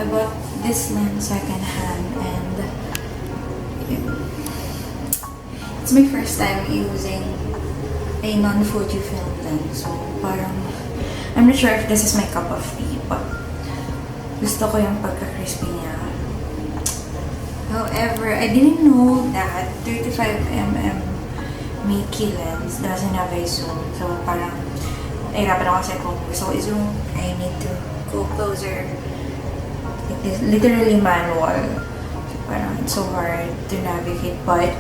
I bought this lens secondhand and it's my first time using a non-Fujifilm lens. So parang, I'm not sure if this is my cup of tea, but gusto ko yung pagka-crispy niya. However, I didn't know that 35mm Mickey lens doesn't have a zoom. So parang, nahirapan ako kasi kung gusto ko i-zoom, I need to go closer. It is literally manual. So parang it's so hard to navigate. But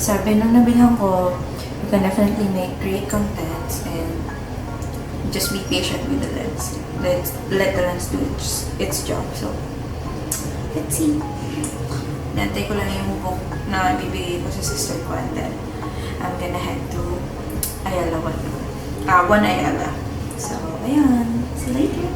sabi nung nabilhan ko, you can definitely make great contents and just be patient with the lens. Let the lens do its job. So, let's see. Nantay ko lang yung book na bibigay ko sa sister ko and then I'm gonna head to Ayala 1 Ayala. So, ayan. See you later.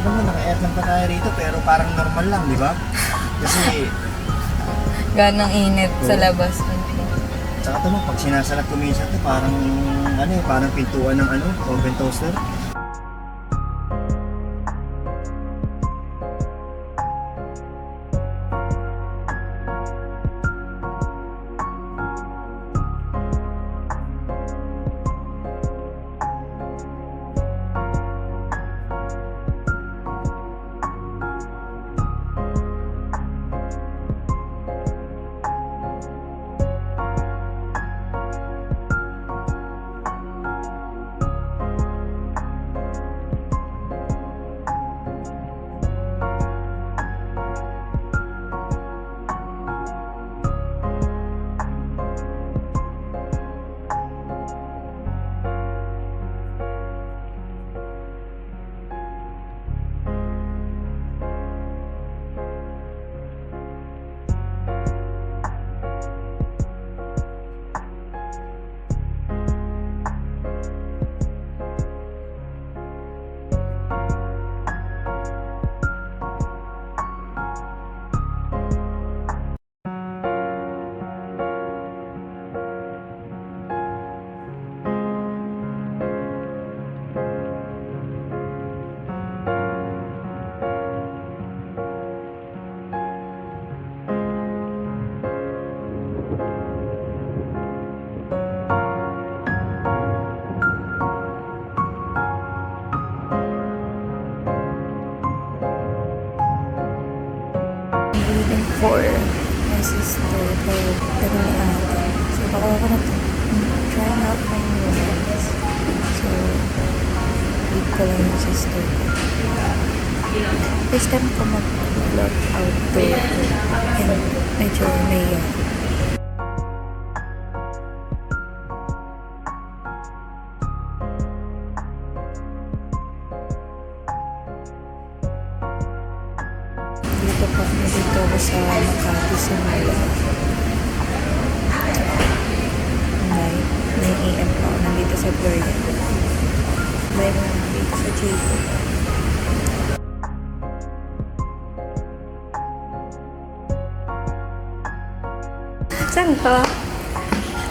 Naka-aircon pa tayo rito pero parang normal lang, di ba? Kasi Ganang init sa labas. tsaka ito mo, pag sinasalat ko minsan ito, parang parang pintuan ng oven toaster. For my sister, pero tagal ni ate. So, baka ako na to. Trying out my new lens. So, wait ko lang yung sister ko. First time ko mag-vlog outdoor. And medyo naiya. Dito ako sa Makati, Sinaloa. burger. Buy mo ng cake sa Chico. Saan to?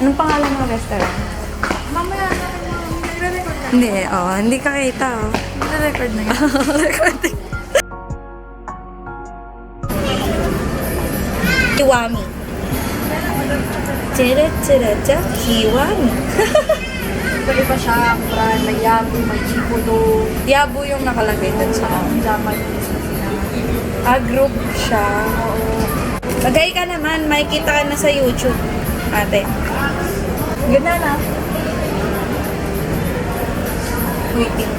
Anong pangalan ng restaurant? Mamaya natin yung nagre-record na. Hindi, hindi ka kita, Nagre-record na yun. Recording. Kiwami. Tira-tira-ta, Kiwami. Iba-iba siya, brand, may Yabu, may Chipodo, Yabu yung nakalagay dun sa Japanese na sila. group siya. Bagay ka naman, makikita ka na sa YouTube. Ate. Ganda na. Waiting.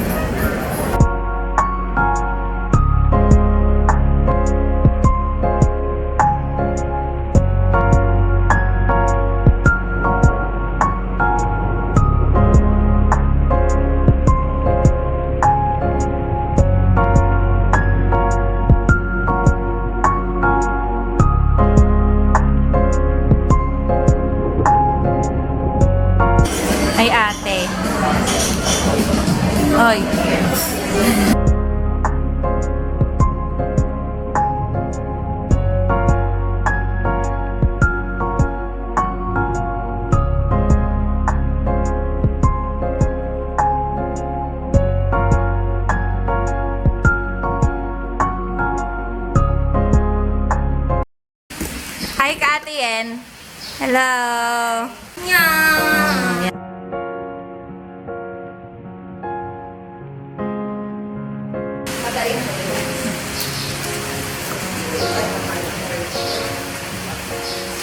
Ay, ate. Oy. Hi, Kate Yen. Hello. Nya.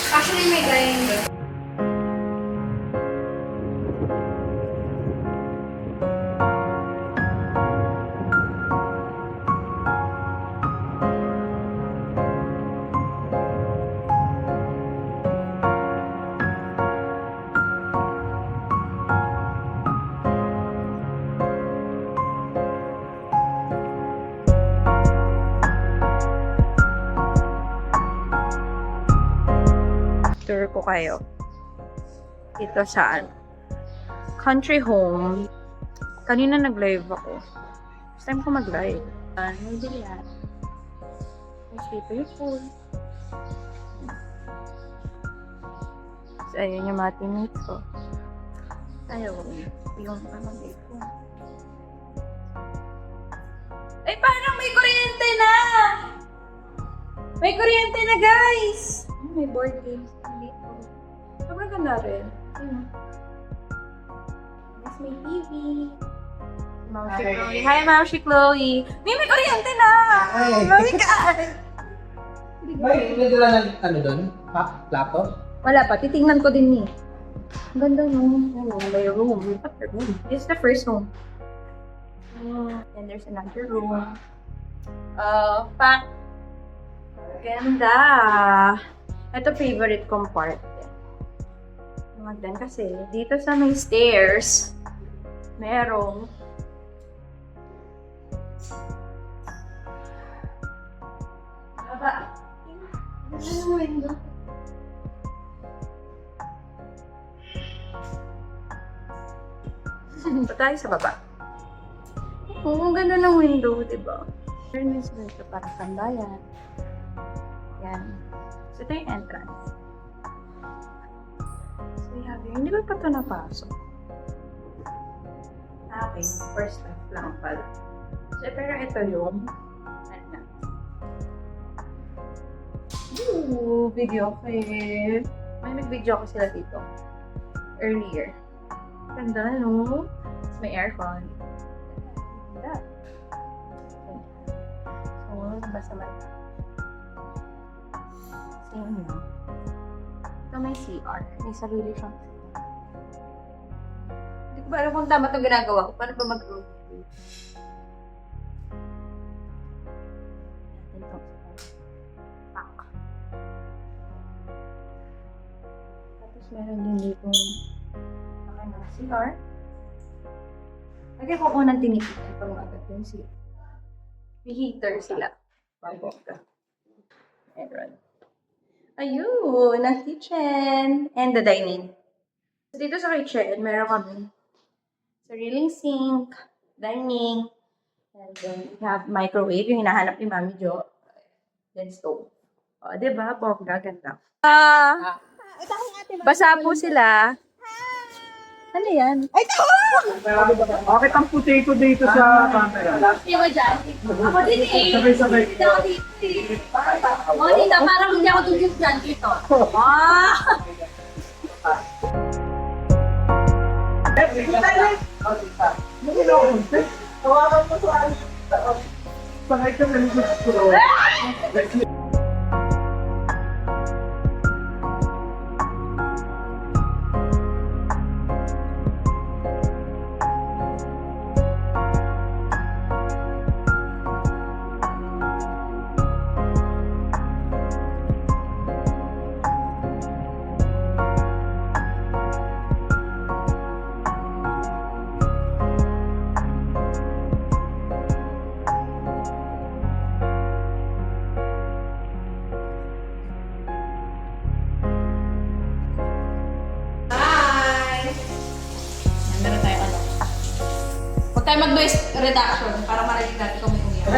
Actually, may grinder. Tour ko kayo. Ito saan? Country home. Kanina nag-live ako. First time ko mag-live. May bilyan. May sleeper pool. So, ayun yung mga teammates ko. Ayaw. Yung date ko. Ay, parang may kuryente na! May kuryente na, guys! May board games dito. Sobrang ganda rin. Ayun. Mas may TV. Mausi Chloe. Hi, Mausi Chloe. May kuryente na! Hi. Oh my God! May dala ng ano doon? Plato? Wala pa. Titingnan ko din eh. Ang ganda no. May room. This is the first room. And there's another room. Pack. Ganda. Ito favorite kong part. Magdan kasi dito sa may stairs, merong baba. Window. Pa tayo sa baba. Oo, ang ganda ng window, diba? Turn this way para tambayan. Yan. So, ito yung entrance. So, we have here. Hindi ko pa ito napasok. Okay. First step lang pala. So, pero ito yung ano. Ooh, video clip. May nag-video ko sila dito. Earlier. Ganda, no? May aircon. Ganda. So, basta mata. Same lang. Ito may CR. May sarili siyang CR. Hindi ko ba alam kung tama itong ginagawa ko. Paano ba mag-road trip? Natin itong pack. Tapos meron din dito CR. Lagi ko unang tinitignan pag magat yung CR. May heater sila. Pabongga. Meron. Ayun, ang kitchen. And the dining. Dito sa kitchen, meron kami sariling sink, dining, and then we have microwave, yung hinahanap ni Mami Jo. Then stove. O, diba? Bongga, ganda. Basa po sila. Ano yan? Ay, Bakit ang puti ko dito sa camera? Hindi mo dyan. Ako din eh. Sabay-sabay. Hindi ako dito. O, dito. Parang hindi ako tugis dyan dito. Tawagan mo sa Sangay ka na gusto. Meron tayo ano. Huwag tayo mag-noise reduction para marinig natin kung may umiyak.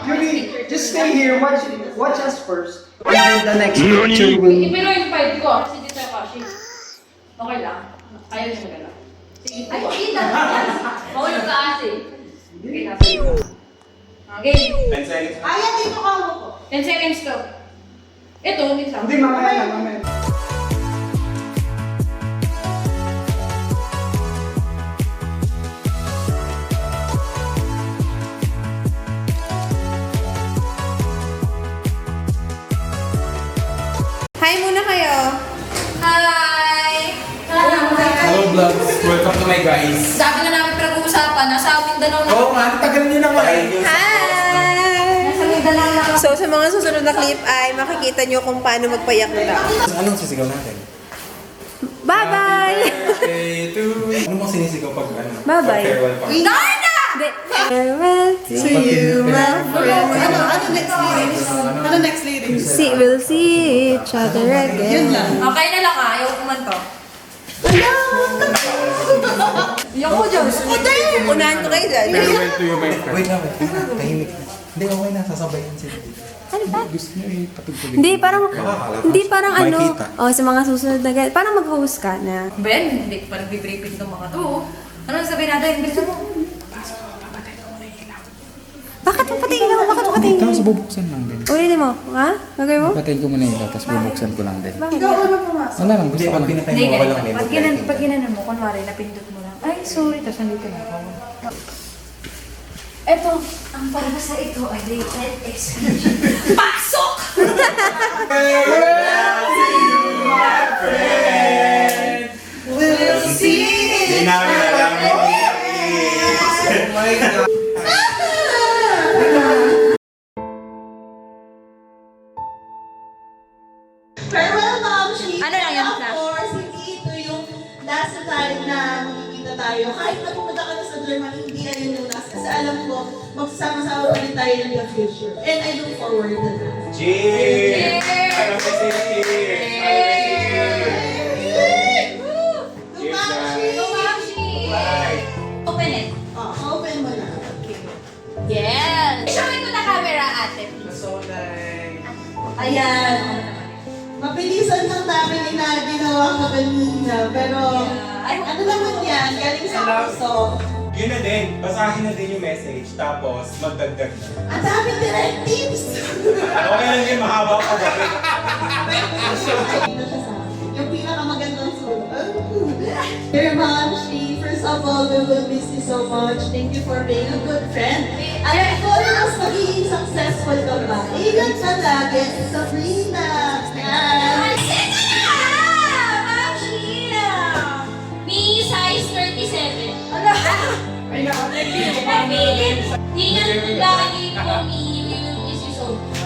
Yuri, just stay here. Watch us first. And then the next picture will... Pero yung 5 ko, kasi dito yung kasi. Okay lang. Ayaw niya magalaw. Sige po. Ay, kita! Okay yung kaasi. Okay, nasa iyo. Okay. 10 seconds. Ayan, dito ka mo po. 10 seconds to. Ito, isa. Hindi, mamaya lang, mamaya. Hi muna kayo. Hi! Hello vlogs, welcome to my guys. Sabi na namin pinag-uusapan, nasa Mindanao na. Oo nga, tagal nyo naman. Hi! Nasa Mindanao na. So, sa mga susunod na clip ay makikita nyo kung paano magpayak na daw. Anong sisigaw natin? Bye-bye! Okay, two. Ano mong sinisigaw pag ano? Bye-bye. Pag farewell pa? Darna! Farewell to you, my friend. Ano next lyrics? We'll see each other again. Okay na lang ayaw kumanto. Yung ko, Diyos. Unahan ko kayo dyan. Farewell to you, my friend. Wait lang, tahimik na. Hindi, okay na, sasabayan sila. Ano ba? Gusto nyo ipatugtugin. Hindi, parang ano, sa mga susunod na ganyan, parang mag-host ka na. Ben, hindi ko pa nagbe-briefing ng mga to. Ano sabihin natin? Bilisan mo. Bakit mo pati ilaw? Bakit mo pati ilaw? Tapos bubuksan lang din. Ulitin mo. Ha? Gagawin mo? Patayin ko muna ilaw, tapos bubuksan ko lang din. Bakit? Wala lang, gusto ko lang. Hindi, ganito. Pag ginanon mo, kunwari, napindot mo lang. Ay, sorry, tapos nandito na ako. Eto, ang palabasa ito ay rated exclusion. Pasok! We'll see. Hindi namin alam. Oh my God. Farewell na! Ano lang yan, Of Snap? course, hindi ito yung last time na magkikita tayo. Kahit na pumunta ka na sa Germany, hindi na yun yung last. Kasi alam ko, magsasama-sama pa rin tayo in the future. And I look forward to that. Cheers! Ano ba si cheers? Tumashi! Right. Open it. Open mo na. Yes! Showin ko na camera, ate. Ayan. Mabilisan lang namin ginawa ko kanina. Pero, ano naman yan? Galing sa puso. Yun na din, basahin na din yung message, tapos magdagdag na. Ang daming directives! Okay lang din, mahaba ka ba? Yung pinakamagandang sulat. Dear Mamshi, first of all, we will miss you so much. Thank you for being a good friend. Alam ko na mas magiging successful ka ba? Ingat ka lagi, Sabrina! Yan. Me size 37. Tingnan mo lagi ko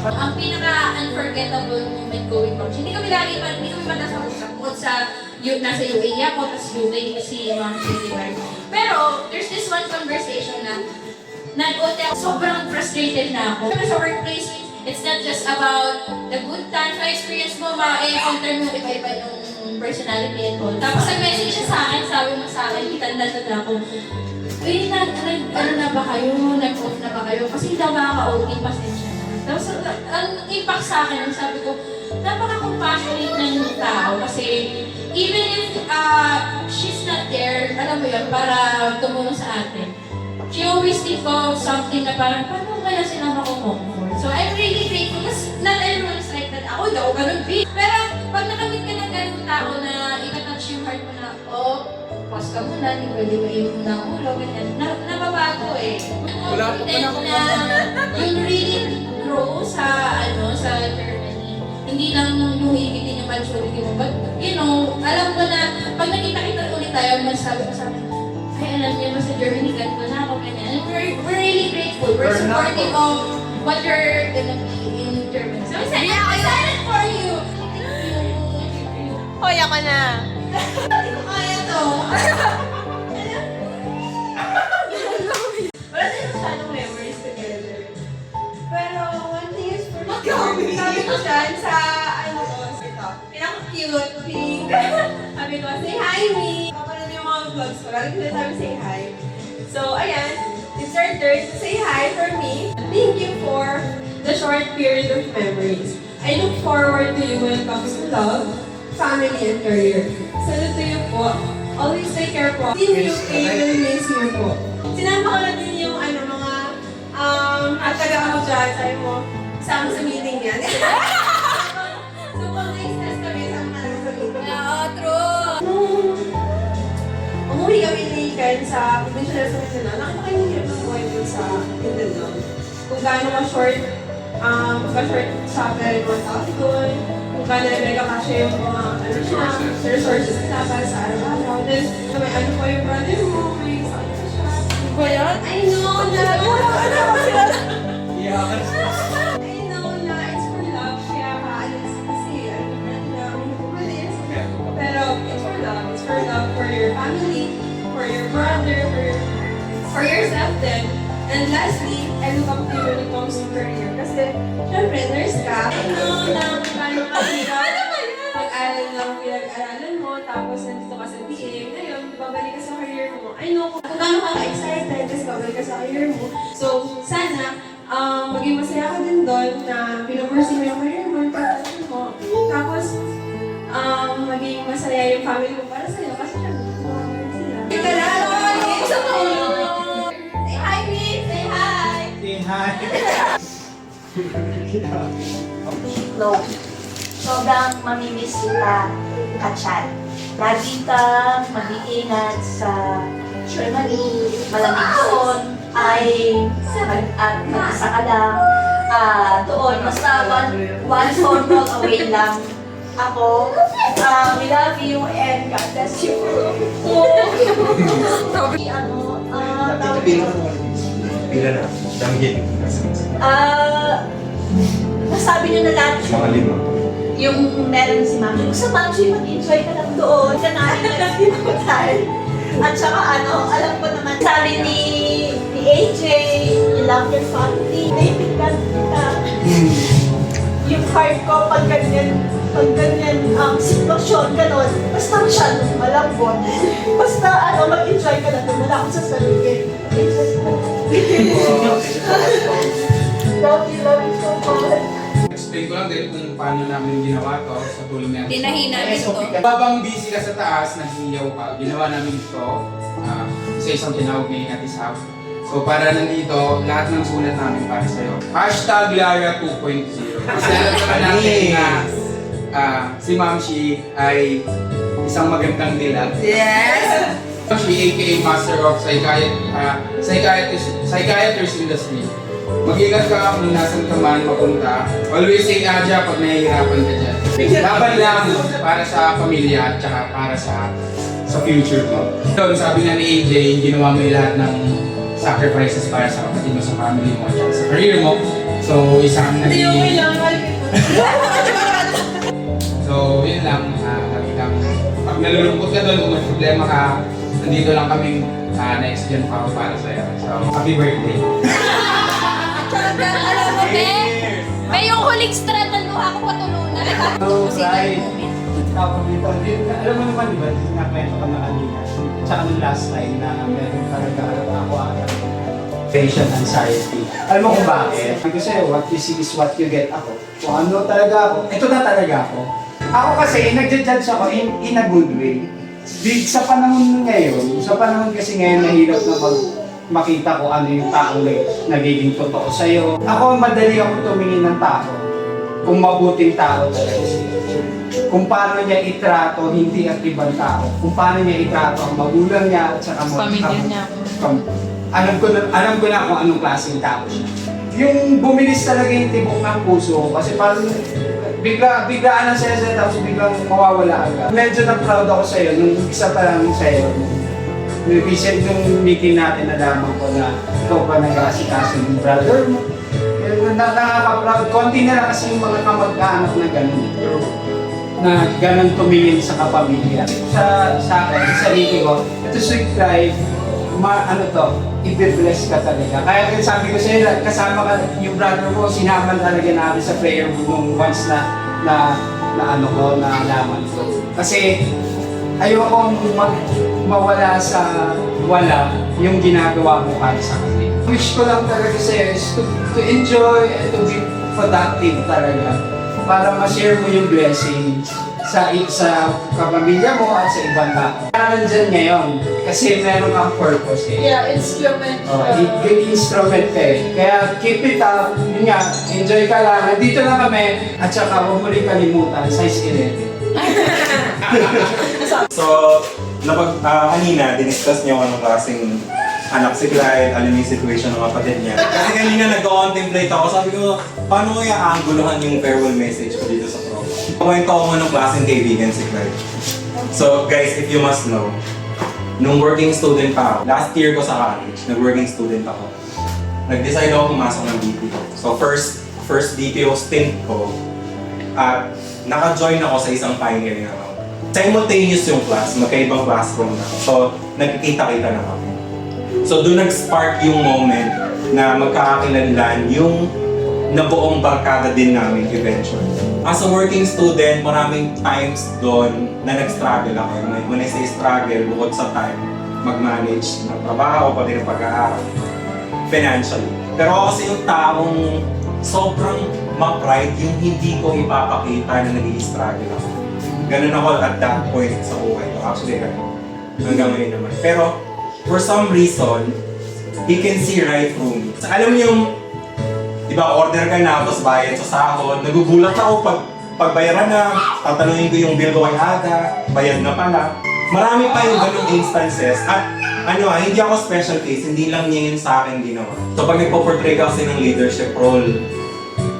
ang pinaka-unforgettable moment ko with Mamshi. Hindi kami madalas mag-usap. Nasa UAE ako, tapos UAE si Mamshi, diba? Pero, there's this one conversation na nag-hotel, sobrang frustrated na ako. Sa workplace, it's not just about the good times na experience mo, ma-encounter mo iba-iba yung personality and all. Tapos nag-message siya sa akin, sabi mo sa akin, kitanda-tanda ako. Uy, ano na ba kayo? Nag-off na ba kayo? Kasi hindi ako makaka-OT, pasensya na. Tapos ang impact sa akin, sabi ko, napaka-compassionate na yung tao kasi even if she's not there, alam mo yun, para tumulong sa atin. She always think of something na parang, paano kaya sinama ko comfort? So I'm really grateful kasi not everyone is like that. Ako, daw ganun din. Pero pag nakamit ka ng ganun tao na ika-touch yung heart mo na, oh, pause ka muna, hindi pwede mo yung ng ulo, ganyan. Nababago eh. Wala po na yung really grow sa Germany. Hindi lang yung higitin yung maturity mo. But, you know, alam ko na pag nakita-kita ulit tayo, masabi ko sa akin, ay, alam niyo ba sa Germany, ganito na ako, ganyan. And we're really grateful. We're supportive of what you're gonna be in Germany. So, I'm excited for you! Hoy, ako na! Hindi ko kaya to! Wala tayong masyadong memories together. Pero one thing is for sure, Sabi ko dyan sa, ito, pinaka-cute, pink. Sabi ko, say hi, me! Kapanood yung mga vlogs ko, lagi ko sabi say hi. So, ayan, it's our turn to say hi for me. Thank you for the short period of memories. I look forward to you when it comes to love, family, and career. Salute to you po. Always take care po. Team UK will miss you po. Sinama ko na din yung mga at taga ako dyan, sabi mo, sama sa meeting yan. So, pag next test kami, sama na lang sa meeting. true! Umuwi kami ni Ken sa provincial sa Mindanao. Nakita kayo yung hirap ng buhay dun sa Mindanao. Kung gaano ka-short sa very mga tao doon, kung gaano nagkakasya yung mga resources nila para sa araw-araw. Then, may ano pa yung brother mo, may sakit pa siya. Ba yan? I know na, I know na it's for love, kaya kaalis kasi ano naman na umalis. Pero it's for love for your family, for your brother, for yourself then. And lastly, I look up to you when it comes to career. Kasi, syempre, nurse ka. Ano na, paano ka mag-aral ng pinag-aralan mo, tapos nandito ka sa DA. Ngayon, babalik ka sa career mo. I know kung gaano ka excited, kasi babalik ka sa career mo. So, sana, maging masaya ka din doon na pinupursue mo yung career mo, yung pag-aral mo. Tapos, maging masaya yung family mo para sa'yo. Kasi syempre, mga sila. Ika lang! Sa Say hi, Pete! Say hi! Say hi! No. Sobrang mamimiss kita, Kachat. Lagi kang mag-iingat sa Germany, malamig doon, ay mag-isa ka lang. Doon, basta one phone call away lang. Ako, we love you and God bless you. Pila na, damhin. Nasabi niyo na lahat. Mga 5. yung meron si Ma'am G, sa Ma'am G, mag-enjoy ka lang doon, ka namin na hotel. At saka alam ko naman, sabi ni AJ, you love your family, David, ka. Yung heart ko, pag ganyan, sitwasyon, gano'n, basta masyadong malambot. Basta, mag-enjoy ka lang doon, wala akong sasabihin. Love you so much. Explain ko lang din kung paano namin ginawa to sa tulong namin. Tinahin namin to. Habang busy ka sa taas, nahihiyaw ka, ginawa namin ito sa isang tinawag ni Ate Sam. So para nandito, lahat ng sulat namin para sa'yo. #Lara 2.0. Kasi alam naman natin na si Ma'am Shi ay isang magandang dilag. Yes! She aka Master of Psychiatrist Industry. Mag-ingat ka kung nasan ka man mapunta. Always say Aja pag nahihirapan ka dyan. Laban lang para sa pamilya at saka para sa future mo. Doon, sabi nga ni AJ, ginawa mo yung lahat ng sacrifices para sa kapatid mo, sa family mo, at sa career mo. So, isa kang naging... So, yun lang. Lagi kang... Pag nalulungkot ka doon, kung may problema ka, nandito lang kaming next gen pa para sa'yo. So, happy birthday. Alam mo, Be? Be, yung huling straw ng luha ko patulunan. Kasi right. yung moment. Tapos dito, alam mo naman, di ba, nakwento ka na kanina. Tsaka nung last time na meron talaga ako patient anxiety. Alam mo kung bakit? Kasi what you see is what you get ako. Kung ano talaga ako, ito na talaga ako. Ako kasi, nagja-judge ako in a good way. Sa panahon ngayon, kasi ngayon nahirap na makita ko ano yung taong nagiging totoo sa'yo. Ako, madali ako tumingin ng tao. Kung mabuting tao talaga siya. Kung paano niya itrato, hindi ang ibang tao. Kung paano niya itrato ang magulang niya at saka Pamilya niya. Alam ko na kung anong klaseng tao siya. Yung bumilis talaga yung tibok ng puso kasi parang biglaan ang saya tapos biglang mawawala agad. Medyo na-proud ako sa'yo nung isa pa lang sa'yo. Nung meeting natin, nalaman ko na ikaw pa nag-aasikaso ng brother mo. Nakaka-proud. Konti na lang kasi yung mga kamag-anak na gano'n. Na gano'n tumingin sa kapamilya. Sa akin, sa sarili ko, ito sweet life, i-bless ka talaga. Kaya sabi ko sa'yo, kasama ka, yung brother ko, sinama talaga namin sa prayer mo nung once na nalaman ko. Kasi, ayoko mawala sa wala yung ginagawa mo para sa kanila. Wish ko lang talaga sa'yo is to enjoy and to be productive talaga para ma-share mo yung blessing sa kapamilya mo at sa ibang tao. Kaya nandyan ngayon kasi meron kang purpose eh. Yeah, instrument. Good instrument ka eh. Kaya keep it up, yun nga, enjoy ka lang. Nandito lang kami at saka huwag mo rin kalimutan, size 11. So, kanina, diniscuss niyo anong klaseng anak si Clyde, alam yung situation ng kapatid niya. Kasi kanina nag-contemplate ako, sabi ko, paano kaya aanggulohan yung farewell message ko dito sa program? Kwento ako anong klaseng kaibigan si Clyde. So guys, if you must know, nung working student pa ako, last year ko sa college, nag-working student ako. Nag-decide ako pumasok ng BPO. So first BPO stint ko, at naka-join ako sa isang pioneering account. Simultaneous yung class, magkaibang classroom na. So, nagkikita-kita na kami. So, doon nag-spark yung moment na magkakakilanlan yung nabuong barkada din namin eventually. As a working student, maraming times doon na nag-struggle ako. When I say struggle, bukod sa time, mag-manage ng trabaho, pati ng pag-aaral, financially. Pero ako kasi yung taong sobrang ma-pride yung hindi ko ipapakita na nag-i-struggle ako. Ganun ako at that point sa buhay ko. Actually, hanggang ngayon naman. Pero, for some reason, he can see right through me. So, alam mo yung, di ba, order ka na, tapos bayad sa sahod. Nagugulat ako pagbayaran na, tatanungin ko yung bill ko kay Ada, bayad na pala. Marami pa yung ganung instances. At hindi ako special case, hindi lang niya yun sa akin ginawa. So, pag nagpo-portray ka kasi ng leadership role,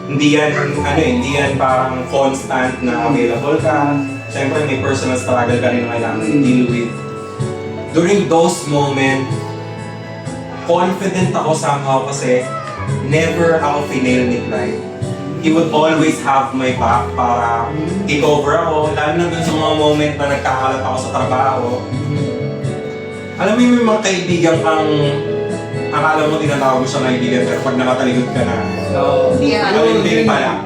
hindi yan parang constant na available ka. Siyempre, may personal struggle ka rin na kailangan deal with. During those moments, confident ako somehow kasi never ako finail ni Clyde. he would always have my back para i-cover ako, lalo na dun sa mga moment na nagkakalat ako sa trabaho. Alam mo yung may mga kaibigan kang akala mo tinatawag mo siya kaibigan pero pag nakatalikod ka na, hindi pala.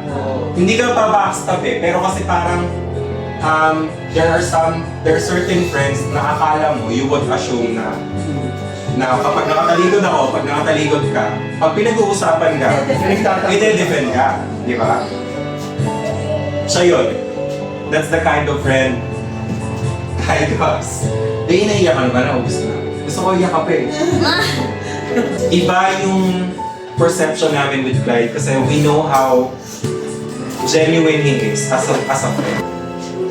Hindi ka pa backstab eh, pero kasi parang there are certain friends na akala mo, you would assume na kapag nakatalikod ako, pag nakatalikod ka, pag pinag-uusapan ka, i-defend ka, di ba? Siya yun. That's the kind of friend Clyde was. Naiiyak ka na ba? Naubos na. Gusto ko iyak ka pa eh. Iba yung perception namin with Clyde kasi we know how genuine he is as a friend.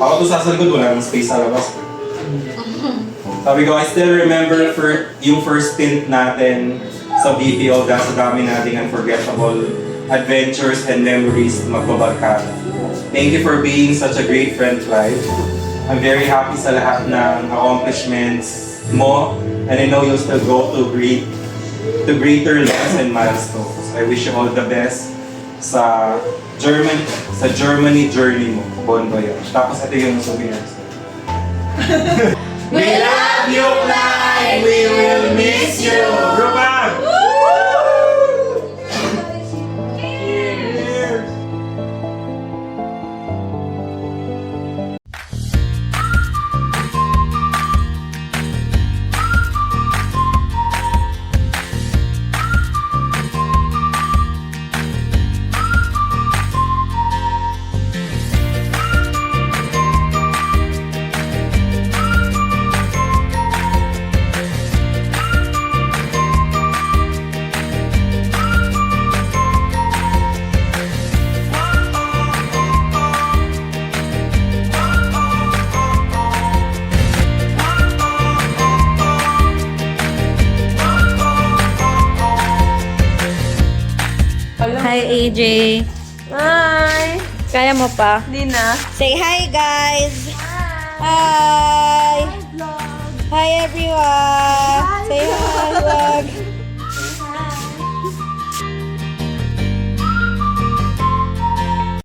Ako doon sa likod, wala nang space sa labas. Sabi ko, I still remember yung first stint natin sa BPO dahil sa dami nating unforgettable adventures and memories magbabarkada. Thank you for being such a great friend, Clyde. I'm very happy sa lahat ng accomplishments mo and I know you'll still go to greater levels and milestones. I wish you all the best sa Germany journey mo. Bon voyage. Tapos ito yung souvenirs. We love you, Clyde! We will miss you! Group up! Hi, AJ. Hi! Kaya mo pa? Hindi na. Say hi, guys. Hi. Hi, everyone.